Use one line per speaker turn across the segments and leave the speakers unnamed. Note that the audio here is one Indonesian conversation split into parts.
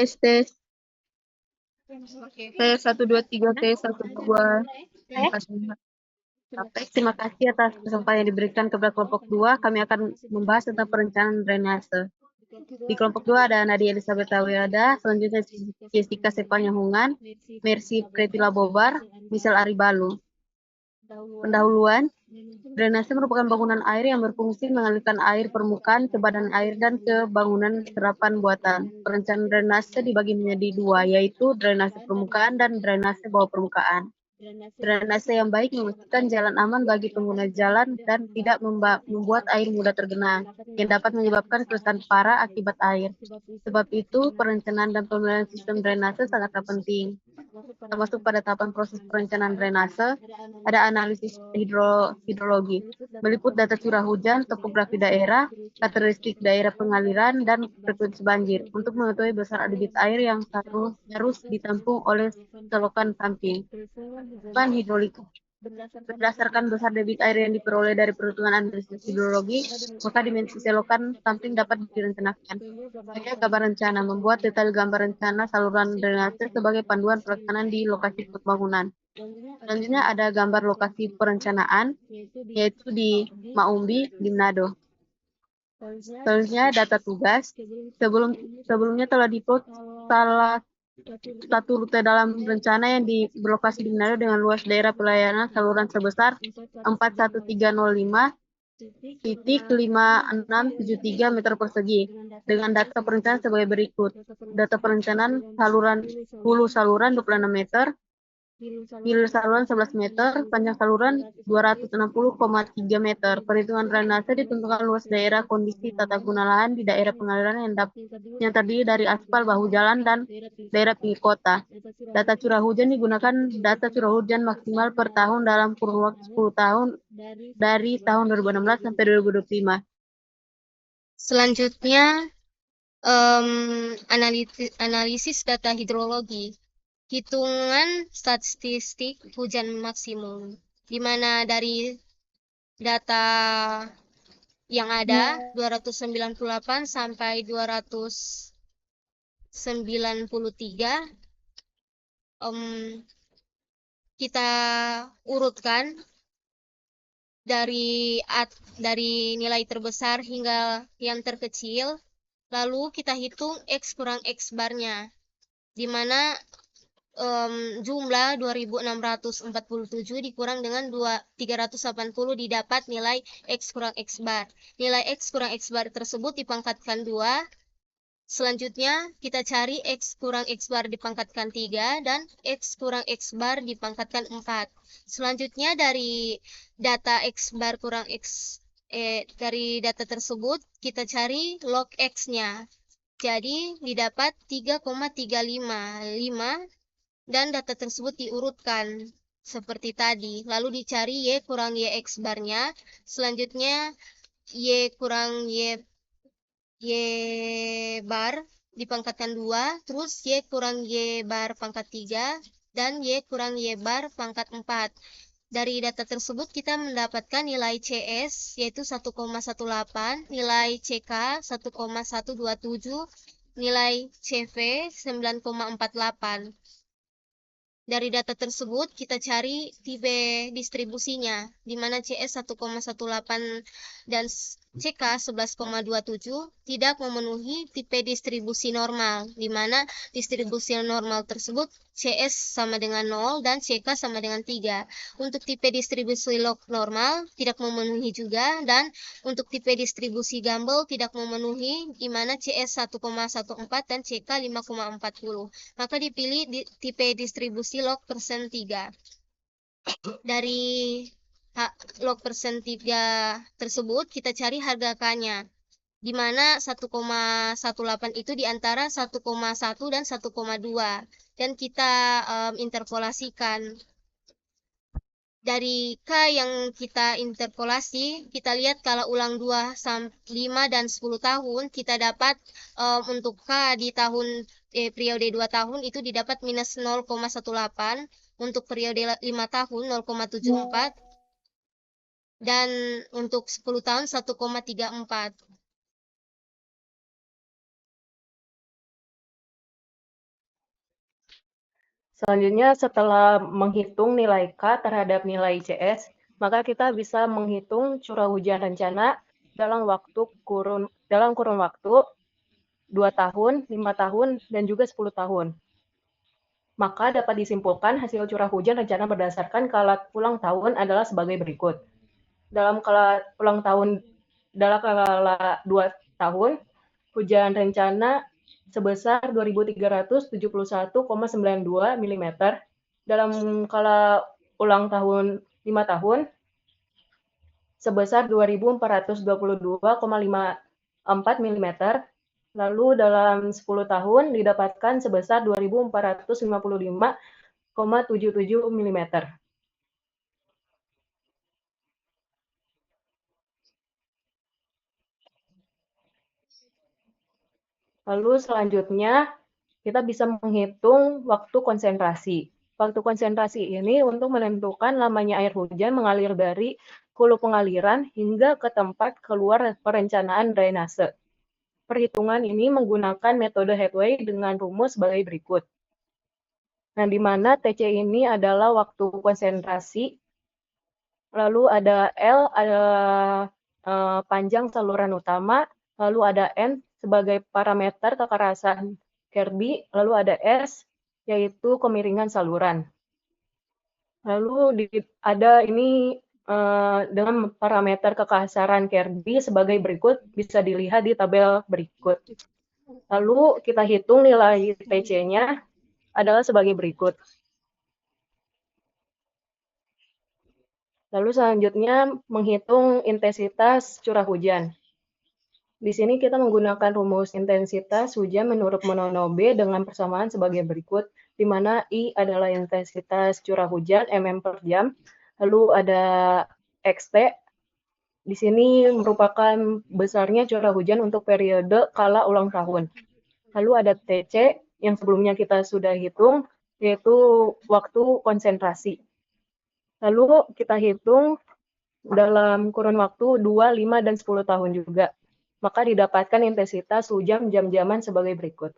Tes tes. Tes 1 2 3 tes 1 2 4 5. Terima kasih atas kesempatan yang diberikan kepada kelompok 2. Kami akan membahas tentang perencanaan drainase. Di kelompok 2 ada Nadia Elizabeth Wirada, selanjutnya Jessica Sepanya Hungan, Mercy Kretila Bobar, Michelle Aribalu. Pendahuluan, drainase merupakan bangunan air yang berfungsi mengalirkan air permukaan ke badan air dan ke bangunan serapan buatan. Perencanaan drainase dibagi menjadi dua, yaitu drainase permukaan dan drainase bawah permukaan. Drainase yang baik memastikan jalan aman bagi pengguna jalan dan tidak membuat air mudah tergenang, yang dapat menyebabkan kerusakan parah akibat air. Sebab itu, perencanaan dan pemeliharaan sistem drainase sangatlah penting. Termasuk pada tahapan proses perencanaan drainase, ada analisis hidrologi, meliput data curah hujan, topografi daerah, karakteristik daerah pengaliran, dan frekuensi banjir, untuk mengetahui besar debit air yang harus ditampung oleh selokan samping. Pan hidrolika. Berdasarkan besar debit air yang diperoleh dari perhitungan analisis hidrologi, maka dimensi selokan samping dapat direncanakan. Sebagai gambar rencana, membuat detail gambar rencana saluran drainase sebagai panduan pelaksanaan di lokasi pembangunan. Selanjutnya ada gambar lokasi perencanaan, yaitu di Maumbi, di Manado. Selanjutnya data tugas. Sebelumnya telah diplot salah satu rute dalam rencana yang berlokasi di Manado dengan luas daerah pelayanan saluran sebesar 41305.5673 meter persegi dengan data perencanaan sebagai berikut. Data perencanaan saluran hulu saluran 26 meter, hilir saluran 11 meter, panjang saluran 260,3 meter. Perhitungan drainase ditentukan luas daerah kondisi tata guna lahan di daerah pengaliran yang terdiri dari aspal bahu jalan dan daerah pinggir kota. Data curah hujan digunakan data curah hujan maksimal per tahun dalam kurun waktu 10 tahun dari tahun 2016 sampai 2025.
Selanjutnya, analisis data hidrologi. Hitungan statistik hujan maksimum, di mana dari data yang ada 298 sampai 293 kita urutkan dari nilai terbesar hingga yang terkecil, lalu kita hitung X kurang X barnya, di mana jumlah 2647 dikurang dengan 380 didapat nilai X kurang X bar. Nilai X kurang X bar tersebut dipangkatkan 2. Selanjutnya kita cari X kurang X bar dipangkatkan 3 dan X kurang X bar dipangkatkan 4. Selanjutnya dari data X bar kurang X dari data tersebut kita cari log X-nya. Jadi didapat 3,355 dan data tersebut diurutkan seperti tadi. Lalu dicari Y kurang Y X barnya. Selanjutnya Y kurang Y bar dipangkatkan 2. Terus Y kurang Y bar pangkat 3. Dan Y kurang Y bar pangkat 4. Dari data tersebut kita mendapatkan nilai CS yaitu 1,18, nilai CK 1,127, nilai CV 9,48. Dari data tersebut kita cari tipe distribusinya, di mana CS 1,18 dan CK 11,27 tidak memenuhi tipe distribusi normal, di mana distribusi normal tersebut CS sama dengan 0 dan CK sama dengan 3. Untuk tipe distribusi log normal tidak memenuhi juga, dan untuk tipe distribusi Gumbel tidak memenuhi, di mana CS 1,14 dan CK 5,40. Maka dipilih tipe distribusi log persen 3. Dari log persen 3 tersebut kita cari harga K-nya, di mana 1,18 itu di antara 1,1 dan 1,2, dan kita interpolasikan. Dari K yang kita interpolasi, kita lihat kalau ulang 2, 5, dan 10 tahun, kita dapat untuk K di tahun periode 2 tahun itu didapat minus 0,18, untuk periode 5 tahun 0,74, dan untuk 10 tahun 1,34.
Selanjutnya, setelah menghitung nilai K terhadap nilai CS, maka kita bisa menghitung curah hujan rencana dalam kurun waktu 2 tahun, 5 tahun, dan juga 10 tahun. Maka dapat disimpulkan hasil curah hujan rencana berdasarkan skala ulang tahun adalah sebagai berikut. Dalam skala 2 tahun, hujan rencana sebesar 2.371,92 mm. Dalam skala ulang tahun 5 tahun, sebesar 2.422,54 mm. Lalu dalam 10 tahun didapatkan sebesar 2.455,77 mm. Lalu selanjutnya kita bisa menghitung waktu konsentrasi. Waktu konsentrasi ini untuk menentukan lamanya air hujan mengalir dari hulu pengaliran hingga ke tempat keluar perencanaan drainase. Perhitungan ini menggunakan metode Headway dengan rumus sebagai berikut. Nah, di mana TC ini adalah waktu konsentrasi, lalu ada L, ada panjang saluran utama, lalu ada N sebagai parameter kekerasan Kirby, lalu ada S, yaitu kemiringan saluran. Lalu ada ini dengan parameter kekasaran Kirby sebagai berikut, bisa dilihat di tabel berikut. Lalu kita hitung nilai TC-nya adalah sebagai berikut. Lalu selanjutnya menghitung intensitas curah hujan. Di sini kita menggunakan rumus intensitas hujan menurut Monono B dengan persamaan sebagai berikut, di mana I adalah intensitas curah hujan mm per jam, lalu ada XT, di sini merupakan besarnya curah hujan untuk periode kala ulang tahun. Lalu ada TC yang sebelumnya kita sudah hitung, yaitu waktu konsentrasi. Lalu kita hitung dalam kurun waktu 2, 5, dan 10 tahun juga. Maka didapatkan intensitas hujan jam-jaman sebagai berikut.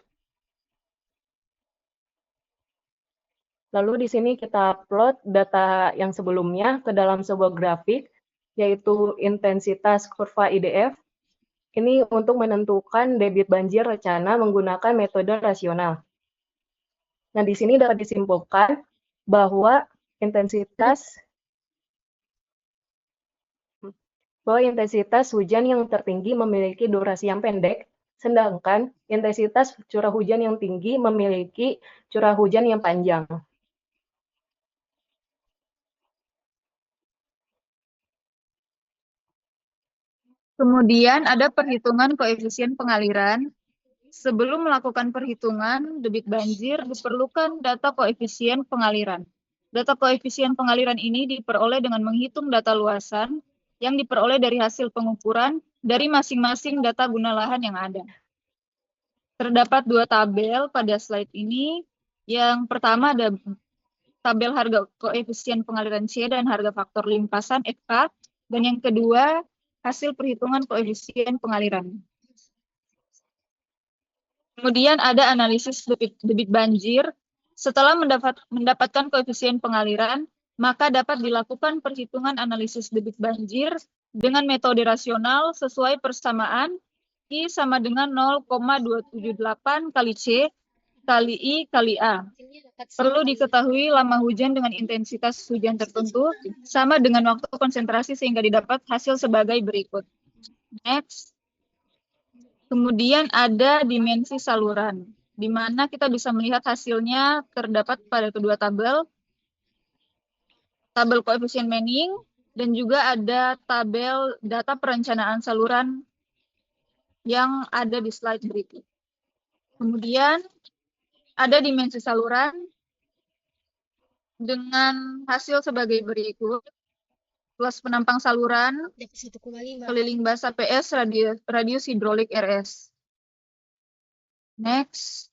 Lalu di sini kita plot data yang sebelumnya ke dalam sebuah grafik, yaitu intensitas kurva IDF. Ini untuk menentukan debit banjir rencana menggunakan metode rasional. Nah, di sini dapat disimpulkan bahwa intensitas hujan yang tertinggi memiliki durasi yang pendek, sedangkan intensitas curah hujan yang tinggi memiliki curah hujan yang panjang.
Kemudian ada perhitungan koefisien pengaliran. Sebelum melakukan perhitungan debit banjir, diperlukan data koefisien pengaliran. Data koefisien pengaliran ini diperoleh dengan menghitung data luasan yang diperoleh dari hasil pengukuran dari masing-masing data guna lahan yang ada. Terdapat 2 tabel pada slide ini. Yang pertama ada tabel harga koefisien pengaliran C dan harga faktor limpasan FK, dan yang kedua hasil perhitungan koefisien pengaliran. Kemudian ada analisis debit banjir. Setelah mendapatkan koefisien pengaliran, maka dapat dilakukan perhitungan analisis debit banjir dengan metode rasional sesuai persamaan I sama dengan 0,278 kali C kali I kali A. Perlu diketahui lama hujan dengan intensitas hujan tertentu sama dengan waktu konsentrasi sehingga didapat hasil sebagai berikut. Next. Kemudian ada dimensi saluran, di mana kita bisa melihat hasilnya terdapat pada kedua tabel. Tabel koefisien Manning dan juga ada tabel data perencanaan saluran yang ada di slide berikut. Kemudian ada dimensi saluran dengan hasil sebagai berikut. Luas penampang saluran, keliling basah PS, radius hidrolik RS. Next.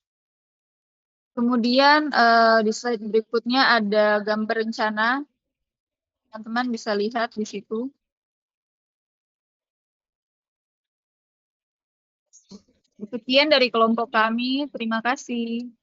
Kemudian di slide berikutnya ada gambar rencana. Teman-teman bisa lihat di situ. Sekian dari kelompok kami. Terima kasih.